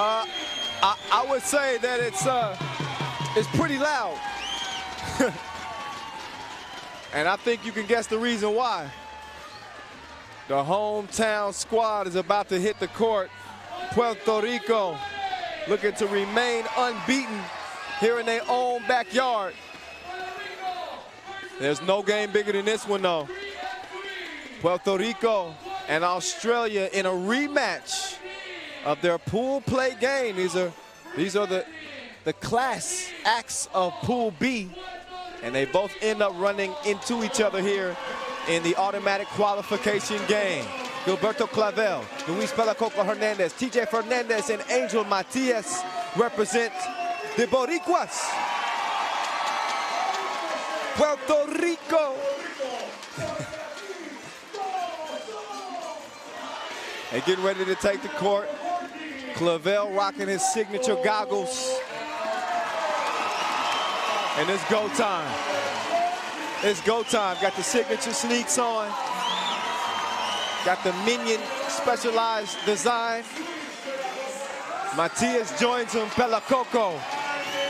I would say that it's pretty loud. And I think you can guess the reason why. The hometown squad is about to hit the court. Puerto Rico looking to remain unbeaten here in their own backyard. There's no game bigger than this one, though. Puerto Rico and Australia in a rematch of their pool play game. These are the class acts of Pool B, and they both end up running into each other here in the automatic qualification game. Gilberto Clavel, Luis Pelacoco Hernandez, TJ Fernandez, and Angel Matias represent the Boricuas. Puerto Rico. And getting ready to take the court. Clavel rocking his signature goggles. And it's go time. It's go time. Got the signature sneaks on. Got the Minion specialized design. Matias joins him, Pelacoco.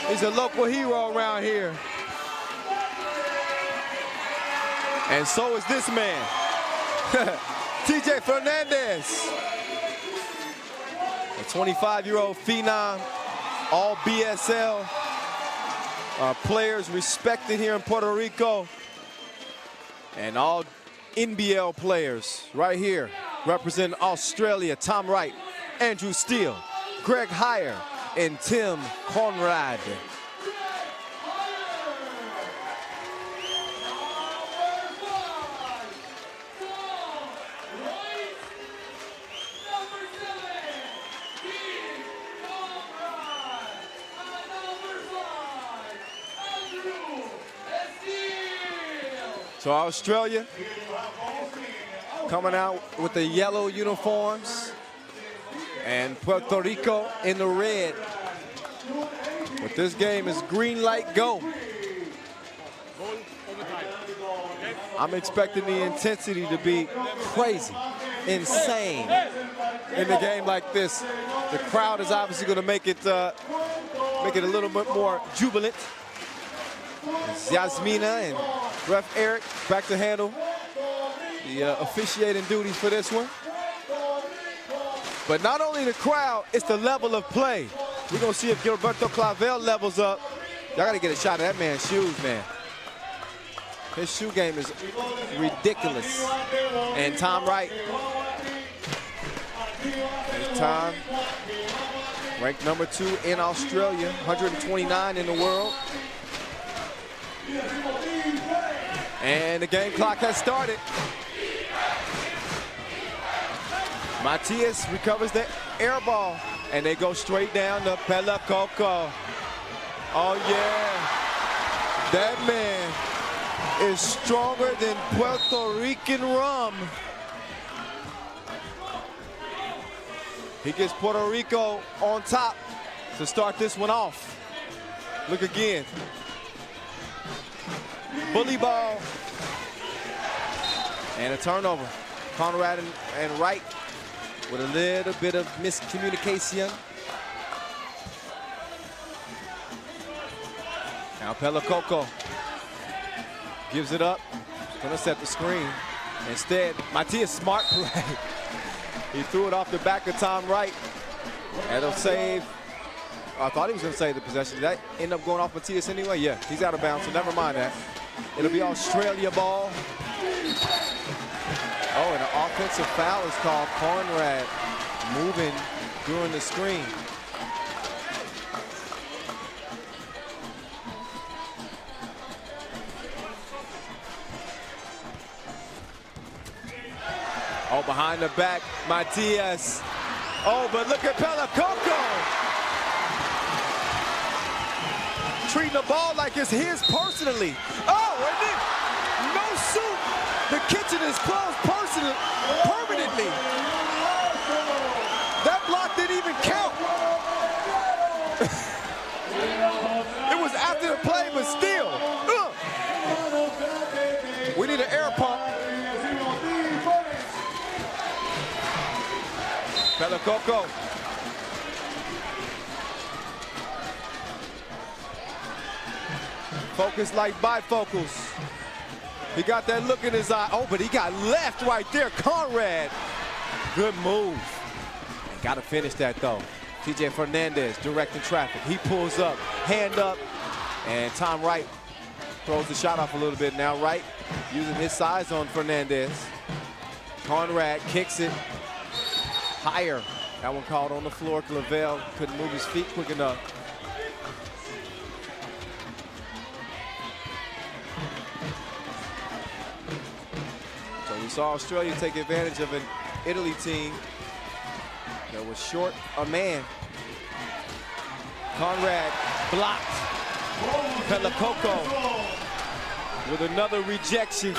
He's a local hero around here. And so is this man, TJ Fernandez. A 25-year-old phenom, all BSL players respected here in Puerto Rico. And all NBL players right here representing Australia. Tom Wright, Andrew Steele, Greg Heyer, and Tim Conrad. So Australia coming out with the yellow uniforms and Puerto Rico in the red. But this game is green light go. I'm expecting the intensity to be crazy, insane in a game like this. The crowd is obviously going to make it a little bit more jubilant. It's Yasmina and Ref Eric back to handle the officiating duties for this one. But not only the crowd, it's the level of play. We're going to see if Gilberto Clavel levels up. Y'all got to get a shot of that man's shoes, man. His shoe game is ridiculous. And Tom Wright. There's Tom, ranked number 2 in Australia, 129 in the world. And the game clock has started. Matias recovers the air ball, and they go straight down to Pelacoco. Oh, yeah. That man is stronger than Puerto Rican rum. He gets Puerto Rico on top to start this one off. Look again. Bully ball. And a turnover. Conrad and Wright with a little bit of miscommunication. Now Pelacoco gives it up. Gonna set the screen. Instead, Matias, smart play. He threw it off the back of Tom Wright. And he'll save. I thought he was gonna save the possession. Did that end up going off Matias anyway? Yeah, he's out of bounds, so never mind that. It'll be Australia ball. Oh, and an offensive foul is called. Conrad moving during the screen. Oh, behind the back, Matias. Oh, but look at Pelacoco. Treating the ball like it's his personally. Oh, and then no suit. The kitchen is closed permanently. That block didn't even count. It was after the play, but still. We need an air pump. Pelacoco Focus like bifocals. He got that look in his eye. Oh, but he got left right there. Conrad. Good move. Got to finish that, though. TJ Fernandez directing traffic. He pulls up, hand up, and Tom Wright throws the shot off a little bit now. Wright using his size on Fernandez. Conrad kicks it higher. That one called on the floor. Clavel couldn't move his feet quick enough. So we saw Australia take advantage of an Italy team that was short a man. Conrad blocked. Pelacoco with another rejection.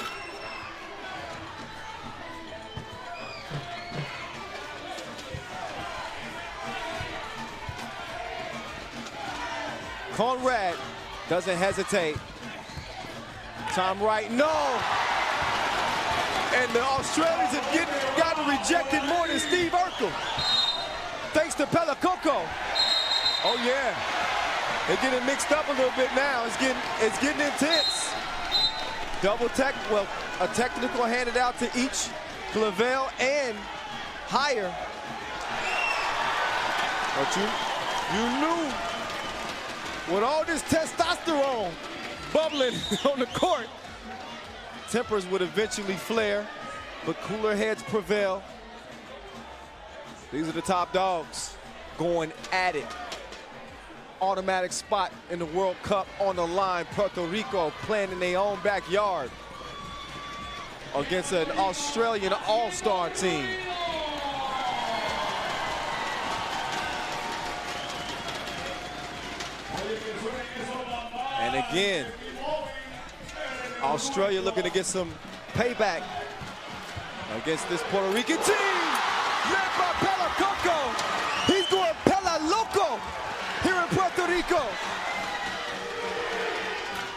Conrad doesn't hesitate. Tom Wright, no! And the Australians have gotten rejected more than Steve Urkel. Thanks to Pelacoco. Oh yeah, they're getting mixed up a little bit now. It's getting intense. Double tech, well, a technical handed out to each, Clavel and higher. But you knew with all this testosterone bubbling on the court, tempers would eventually flare, but cooler heads prevail. These are the top dogs going at it. Automatic spot in the World Cup on the line. Puerto Rico playing in their own backyard against an Australian all-star team. And again, Australia looking to get some payback against this Puerto Rican team. Led by Pelacoco. He's going Pela Loco here in Puerto Rico.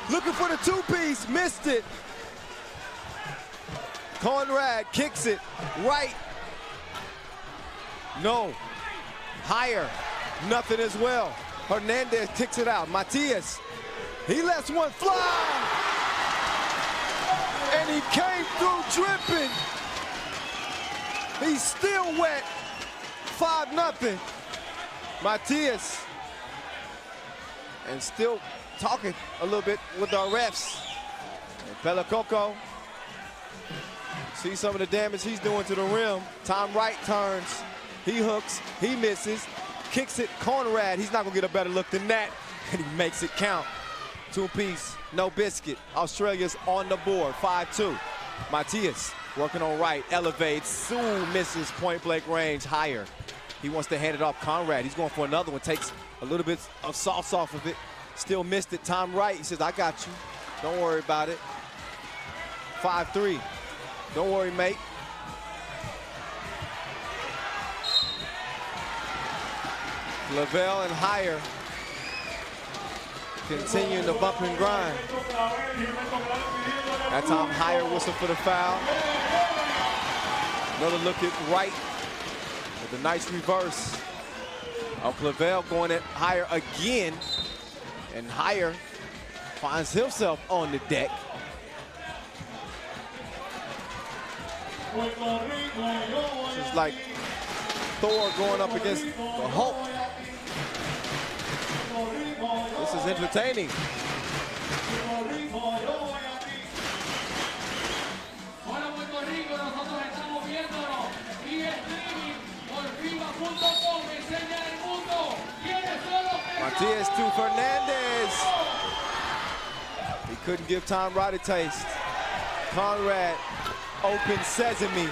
Looking for the two-piece, missed it. Conrad kicks it right. No. Higher. Nothing as well. Hernandez kicks it out. Matias, he lets one fly. And he came through dripping. He's still wet. 5-0. Matias. And still talking a little bit with our refs. And Pelacoco. See some of the damage he's doing to the rim. Tom Wright turns. He hooks. He misses. Kicks it. Conrad. He's not going to get a better look than that. And he makes it count. Two-piece. No biscuit. Australia's on the board. 5-2. Matias working on Wright. Elevates. Soon misses point-blank range. Higher. He wants to hand it off Conrad. He's going for another one. Takes a little bit of sauce off of it. Still missed it. Tom Wright, he says, I got you. Don't worry about it. 5-3. Don't worry, mate. Clavel and higher continuing the bump and grind. That time higher whistle for the foul. Another look at Wright with a nice reverse. Clavel going at higher again. And higher finds himself on the deck. This is like Thor going up against the Hulk. This is entertaining. Matias to Fernandez. He couldn't give Tom Wright a taste. Conrad, open sesame.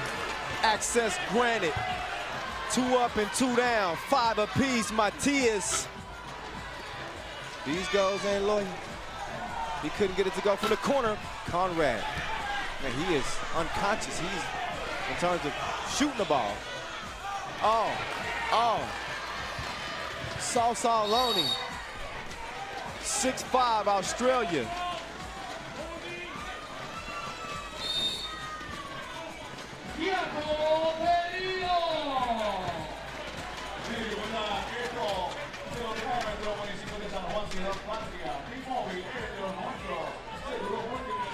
Access granted. 2 up and 2 down. 5 apiece. Matias. These goals ain't loyal. He couldn't get it to go from the corner. Conrad. Man, he is unconscious. He's in terms of shooting the ball. Oh. Salsa Loney. 6'5", Australia.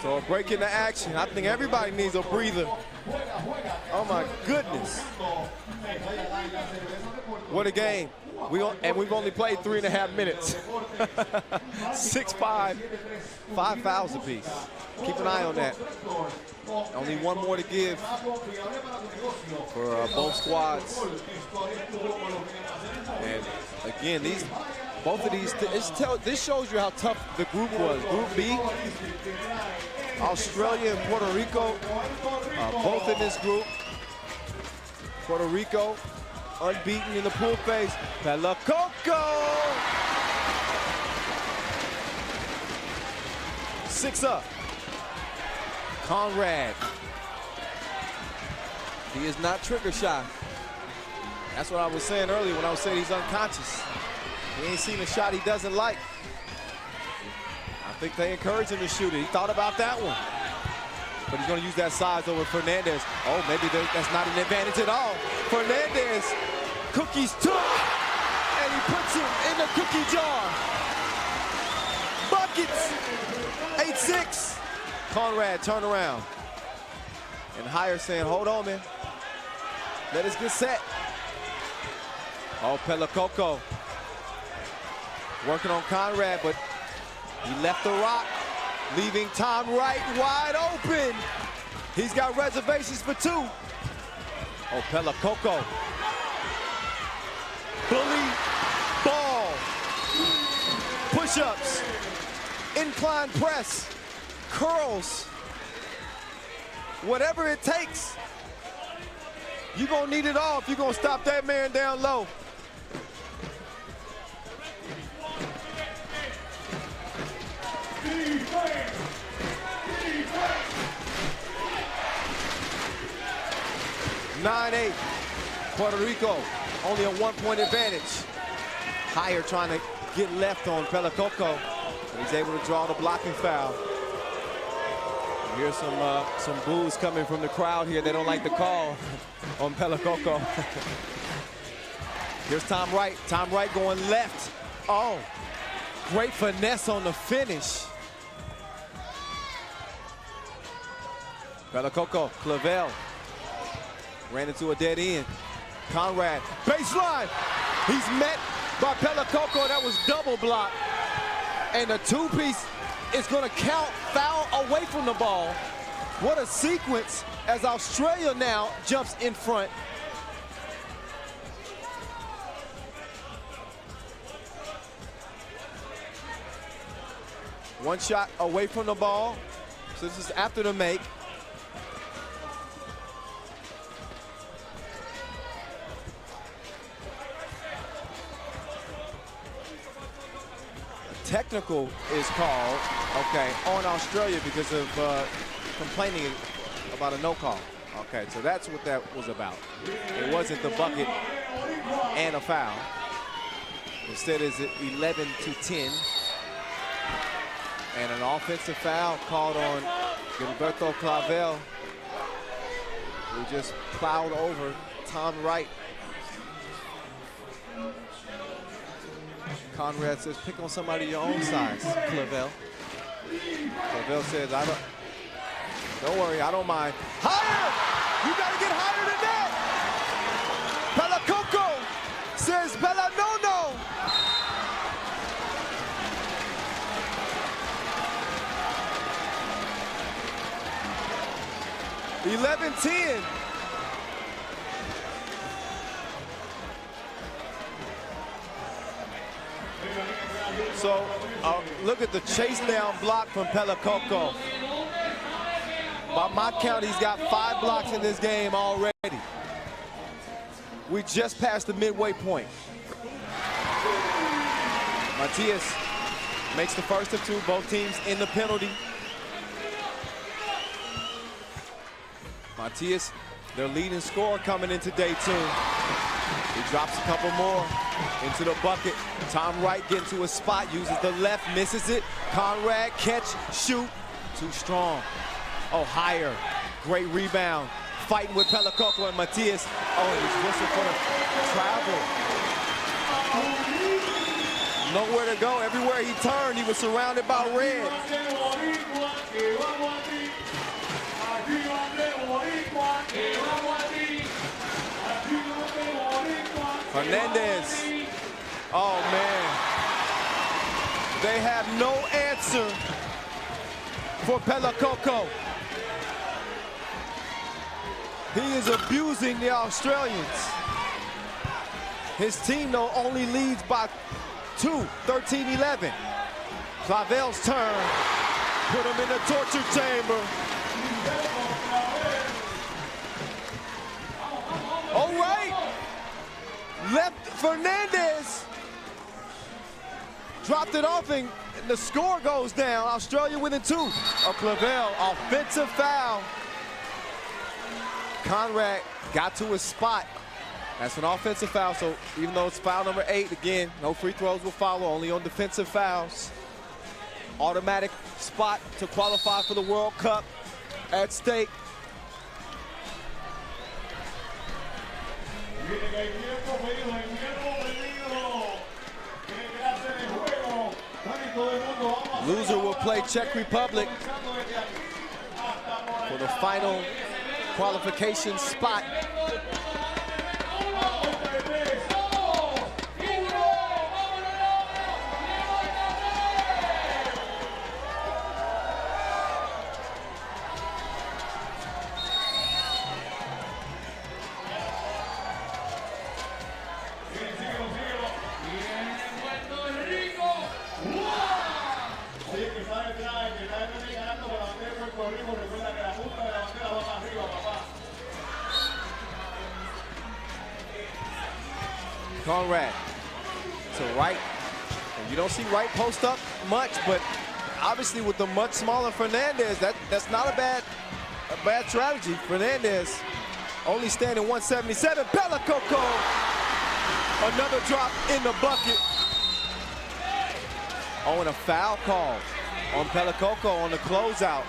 So a break into action. I think everybody needs a breather. Oh my goodness. What a game. We've only played 3.5 minutes. 6-5, 5 fouls apiece. Keep an eye on that. Only one more to give for both squads. And again, both of these, this shows you how tough the group was. Group B, Australia and Puerto Rico, both in this group. Puerto Rico, unbeaten in the pool phase. Pelacoco! 6 up. Conrad. He is not trigger shy. That's what I was saying earlier when I was saying he's unconscious. He ain't seen a shot he doesn't like. I think they encourage him to shoot it. He thought about that one. But he's going to use that size over Fernandez. Oh, maybe that's not an advantage at all. Fernandez, cookies took, and he puts him in the cookie jar. Buckets, 8-6. Conrad, turn around. And Hire saying, hold on, man. Let us get set. Oh, Pelacoco working on Conrad, but he left the rock, leaving Tom Wright wide open. He's got reservations for 2. Oh, Pelacoco. Bully ball. Push-ups. Incline press. Curls. Whatever it takes. You're going to need it all if you're going to stop that man down low. (9-8). Puerto Rico, only a 1-point advantage. Hire trying to get left on Pelacoco. He's able to draw the blocking foul. Here's some boos coming from the crowd here. They don't like the call on Pelacoco. Here's Tom Wright. Tom Wright going left. Oh, great finesse on the finish. Pelacoco, Clavel. Ran into a dead end. Conrad, baseline. He's met by Pelacoco. That was double block. And the 2-piece is going to count foul away from the ball. What a sequence as Australia now jumps in front. One shot away from the ball. So this is after the make. Technical is called, okay, on Australia because of complaining about a no call. Okay, so that's what that was about. It wasn't the bucket and a foul. Instead, it's 11-10. And an offensive foul called on Gilberto Clavel, who just plowed over Tom Wright. Conrad says, pick on somebody your own size, Clavel. Clavel says, don't worry, I don't mind. Higher! You gotta get higher than that! Pelacoco says, Pela no. 11-10. So look at the chase down block from Pelacoco. By my count, he's got 5 blocks in this game already. We just passed the midway point. Matias makes the first of 2, both teams in the penalty. Matias, their leading scorer coming into day 2. He drops a couple more into the bucket. Tom Wright getting to a spot, uses the left, misses it. Conrad, catch, shoot, too strong. Oh, Higher, great rebound. Fighting with Pelacoco and Matias. Oh, he's whistled for the travel. Nowhere to go. Everywhere he turned, he was surrounded by red. Hernandez. Oh, man. They have no answer for Pelacoco. He is abusing the Australians. His team, though, only leads by 2, 13-11. Clavel's turn. Put him in the torture chamber. All right. Left Fernandez. Dropped it off and the score goes down. Australia within 2. Clavel, offensive foul. Conrad got to his spot. That's an offensive foul, so even though it's foul number 8, again, no free throws will follow, only on defensive fouls. Automatic spot to qualify for the World Cup at stake. Loser will play Czech Republic for the final qualification spot. Conrad to right. And you don't see Wright post up much, but obviously with the much smaller Fernandez, that's not a bad strategy. Fernandez only standing 177. Pelacoco, another drop in the bucket. Oh, and a foul call on Pelacoco on the closeout.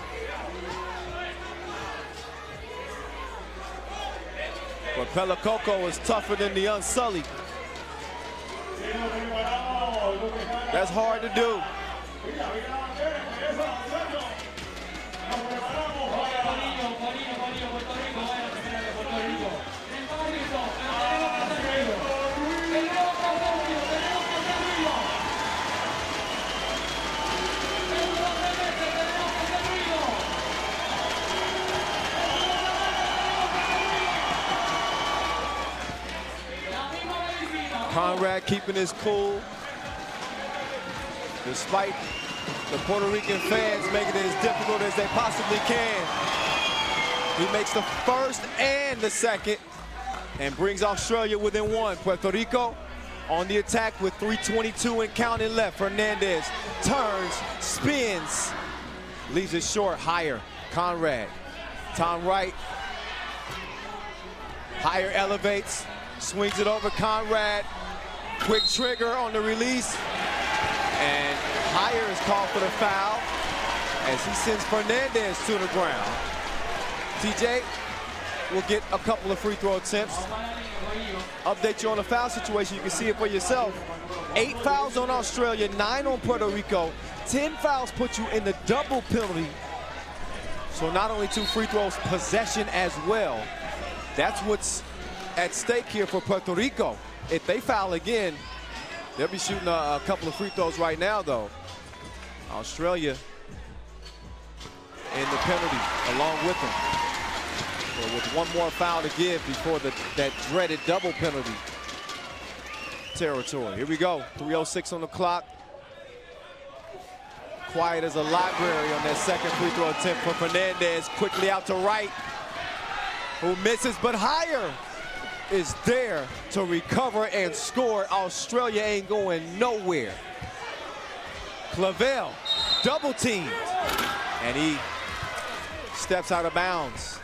But Pelacoco is tougher than the Unsullied. That's hard to do. Conrad keeping his cool, despite the Puerto Rican fans making it as difficult as they possibly can. He makes the first and the second and brings Australia within 1. Puerto Rico on the attack with 3:22 and counting left. Fernandez turns, spins, leaves it short. Higher, Conrad. Tom Wright. Higher elevates, swings it over Conrad. Quick trigger on the release. And Higher is called for the foul as he sends Fernandez to the ground. TJ will get a couple of free throw attempts. Update you on the foul situation. You can see it for yourself. 8 fouls on Australia, 9 on Puerto Rico. 10 fouls put you in the double penalty. So not only 2 free throws, possession as well. That's what's at stake here for Puerto Rico. If they foul again, they'll be shooting a couple of free throws right now, though. Australia in the penalty along with them. So with one more foul to give before that dreaded double penalty territory. Here we go, 3:06 on the clock. Quiet as a library on that second free throw attempt for Fernandez. Quickly out to Wright, who misses, but Higher is there to recover and score. Australia ain't going nowhere. Clavel double teamed, and he steps out of bounds.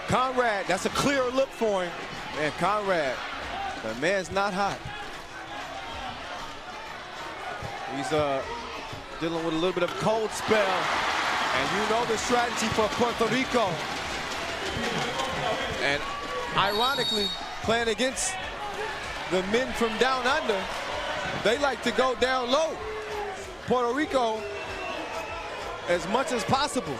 Conrad, that's a clear look for him. Man, Conrad, the man's not hot. He's dealing with a little bit of cold spell. And you know the strategy for Puerto Rico. And ironically, playing against the men from down under, they like to go down low. Puerto Rico, as much as possible.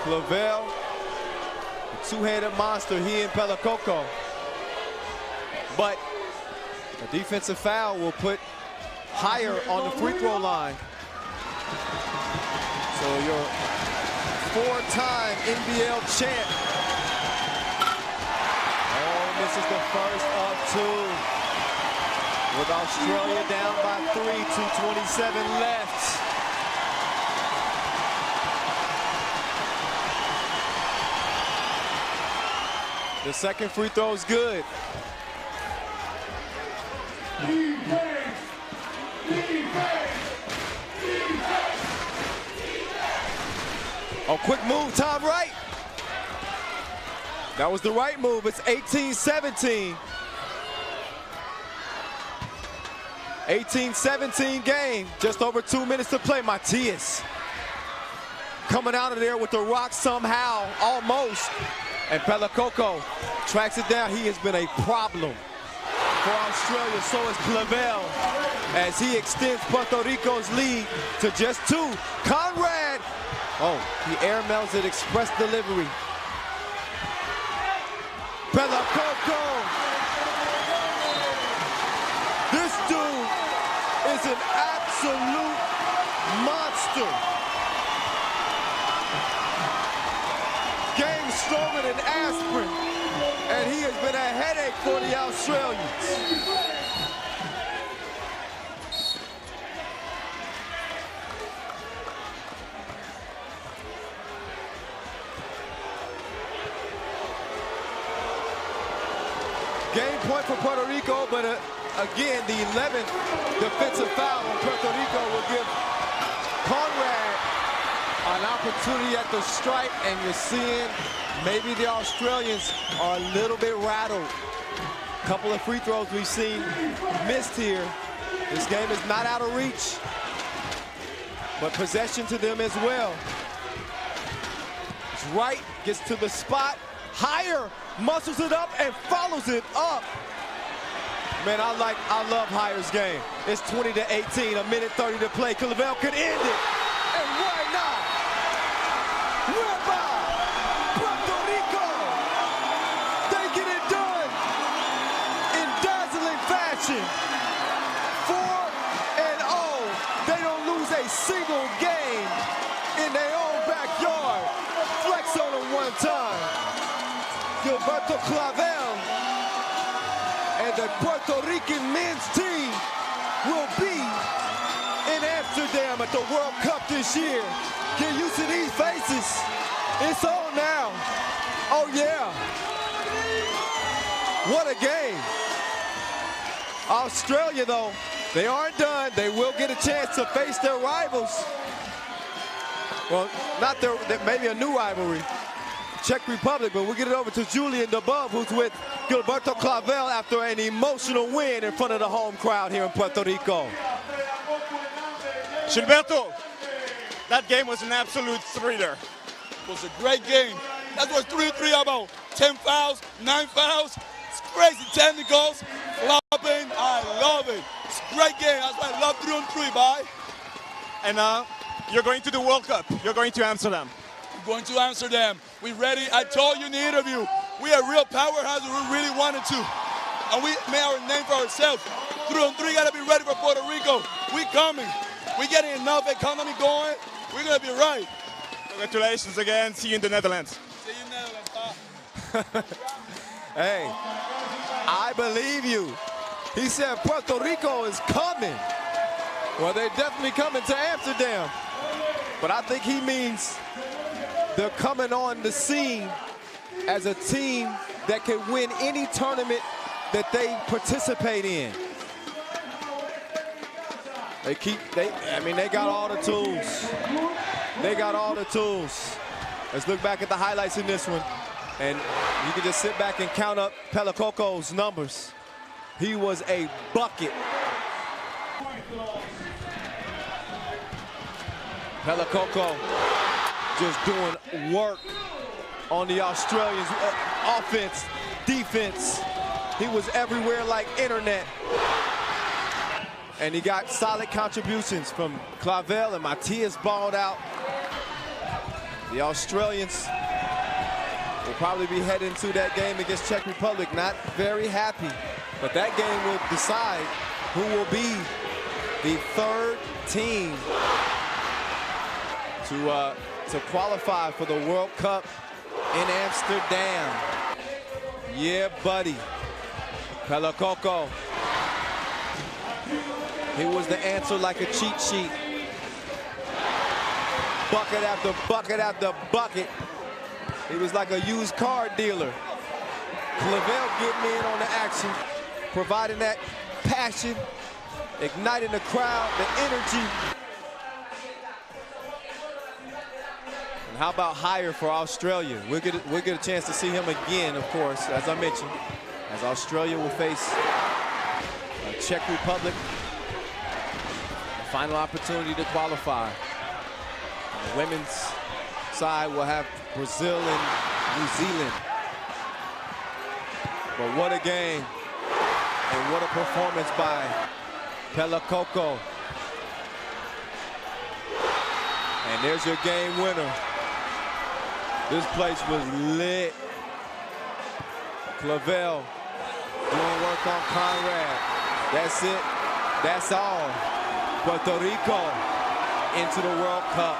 Clavel, a two-headed monster, he and Pelacoco. But a defensive foul will put higher on the free throw line. So your four-time NBL champ. Oh, this is the first of two. With Australia down by 3, 2:27 left. The second free throw is good. Oh, quick move, Tom Wright. That was the right move. It's 18-17. 18-17 game. Just over 2 minutes to play. Matias coming out of there with the rock somehow, almost. And Pelacoco tracks it down. He has been a problem for Australia. So is Clavel as he extends Puerto Rico's lead to just 2. Conrad. Oh, he air melts it, express delivery. Pelacoco. This dude is an absolute monster. Game stronger than aspirin, and he has been a headache for the Australians. Game point for Puerto Rico, but again, the 11th defensive foul on Puerto Rico will give Conrad an opportunity at the stripe, and you're seeing maybe the Australians are a little bit rattled. A couple of free throws we've seen missed here. This game is not out of reach, but possession to them as well. Wright gets to the spot, higher, muscles it up and follows it up. Man, I love Higher's game. It's 20-18, a minute 30 to play. Clavel could end it, and why not? Whereby Puerto Rico, they get it done in dazzling fashion. 4-0, they don't lose a single game in their own backyard. Flex on them one time. Gilberto Clavel and the Puerto Rican men's team will be in Amsterdam at the World Cup this year. Get used to these faces. It's on now. Oh yeah. What a game. Australia though, they aren't done. They will get a chance to face their rivals. Well, not their maybe a new rivalry. Czech Republic, but we'll get it over to Julian Dubov, who's with Gilberto Clavel after an emotional win in front of the home crowd here in Puerto Rico. Gilberto, that game was an absolute thriller. It was a great game. That's what 3-3 about. 10 fouls, 9 fouls. It's crazy technicals, flopping. I love it. It's a great game. That's why I love 3-on-3, bye. And you're going to the World Cup. You're going to Amsterdam. We're going to Amsterdam. We ready. I told you in the interview, we are real powerhouse and we really wanted to. And we made our name for ourselves. 3-on-3 got to be ready for Puerto Rico. We coming. We getting enough economy going. We're going to be right. Congratulations again. See you in the Netherlands. See you in the Netherlands. Hey, I believe you. He said Puerto Rico is coming. Well, they're definitely coming to Amsterdam. But I think he means they're coming on the scene as a team that can win any tournament that they participate in. They got all the tools. They got all the tools. Let's look back at the highlights in this one. And you can just sit back and count up Pelacoco's numbers. He was a bucket. Pelacoco just doing work on the Australians. Offense, defense. He was everywhere like internet. And he got solid contributions from Clavel, and Matias balled out. The Australians will probably be heading to that game against Czech Republic not very happy. But that game will decide who will be the third team to qualify for the World Cup in Amsterdam. Yeah, buddy. Pelacoco. He was the answer like a cheat sheet. Bucket after bucket after bucket. He was like a used car dealer. Clavel getting in on the action, providing that passion, igniting the crowd, the energy. And how about higher for Australia? We'll get a chance to see him again, of course, as I mentioned, as Australia will face Czech Republic. Final opportunity to qualify. The women's side will have Brazil and New Zealand. But what a game, and what a performance by Pelacoco. And there's your game winner. This place was lit. Clavel doing work on Conrad. That's it. That's all. Puerto Rico into the World Cup.